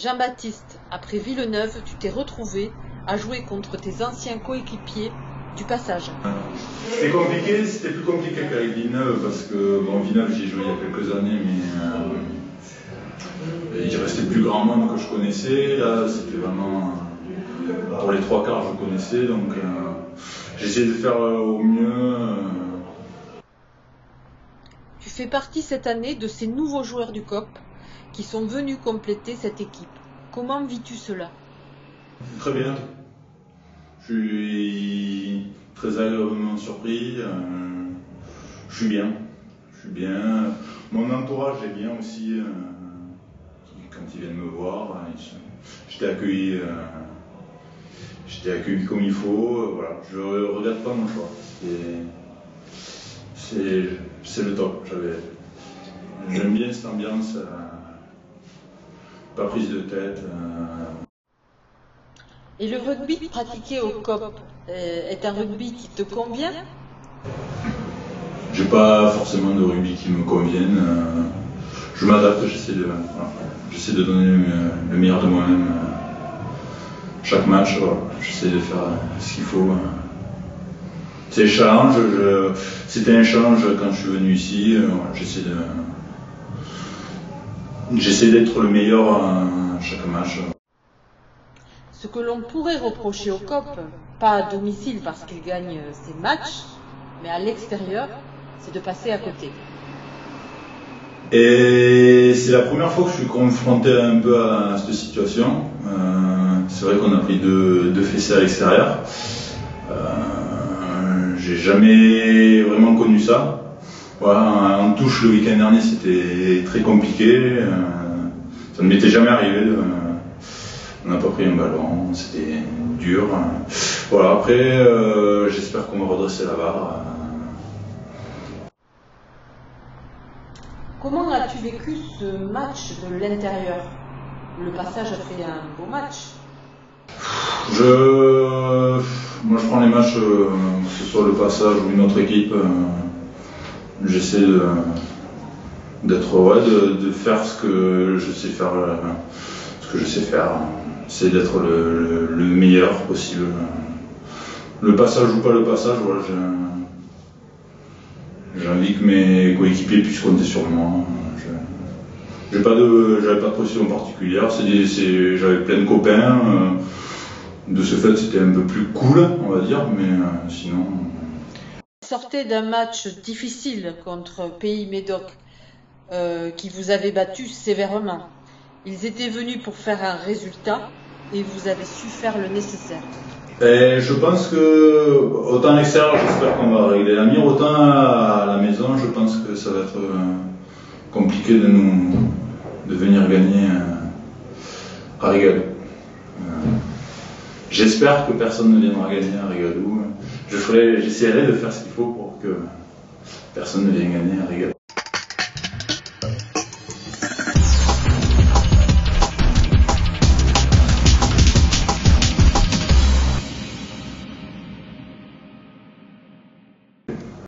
Jean-Baptiste, après Villeneuve, tu t'es retrouvé à jouer contre tes anciens coéquipiers du passage. C'était compliqué, c'était plus compliqué qu'avec Villeneuve parce que bon, Villeneuve j'y ai joué il y a quelques années mais il restait plus grand monde que je connaissais. Là c'était vraiment pour les trois quarts je connaissais donc j'ai essayé de faire au mieux. Tu fais partie cette année de ces nouveaux joueurs du COP qui sont venus compléter cette équipe. Comment vis-tu cela? Très bien. Je suis très agréablement surpris. Je suis bien. Mon entourage est bien aussi. Quand ils viennent me voir, j'étais accueilli comme il faut. Voilà. Je ne regrette pas mon choix. C'est le top. J'aime bien cette ambiance. Pas prise de tête. Et le rugby pratiqué au COP est un rugby qui te convient? J'ai pas forcément de rugby qui me convienne. Je m'adapte, j'essaie de donner le meilleur de moi-même. Chaque match, voilà. J'essaie de faire ce qu'il faut. C'est un challenge. C'était un challenge quand je suis venu ici. J'essaie d'être le meilleur à chaque match. Ce que l'on pourrait reprocher au COP, pas à domicile parce qu'il gagne ses matchs, mais à l'extérieur, c'est de passer à côté. Et c'est la première fois que je suis confronté un peu à cette situation. C'est vrai qu'on a pris deux fessées à l'extérieur. J'ai jamais vraiment connu ça. Voilà, en touche le week-end dernier c'était très compliqué. Ça ne m'était jamais arrivé. On n'a pas pris un ballon, c'était dur. Voilà, après j'espère qu'on va redresser la barre. Comment as-tu vécu ce match de l'intérieur? Le passage a fait un beau match. Moi je prends les matchs, que ce soit le passage ou une autre équipe, j'essaie de faire ce que je sais faire, c'est d'être le meilleur possible. Le passage ou pas le passage, voilà, j'ai envie que mes coéquipiers puissent compter sur moi. J'avais pas de position particulière, j'avais plein de copains. De ce fait, c'était un peu plus cool, on va dire, mais sinon. Sortez d'un match difficile contre Pays Médoc qui vous avait battu sévèrement. Ils étaient venus pour faire un résultat et vous avez su faire le nécessaire. Et je pense que, autant à l'extérieur, j'espère qu'on va régler la mire, autant à la maison, je pense que ça va être compliqué de venir gagner à Rigadou. J'espère que personne ne viendra gagner à Rigadou. J'essaierai de faire ce qu'il faut pour que personne ne vienne gagner à Rigadou.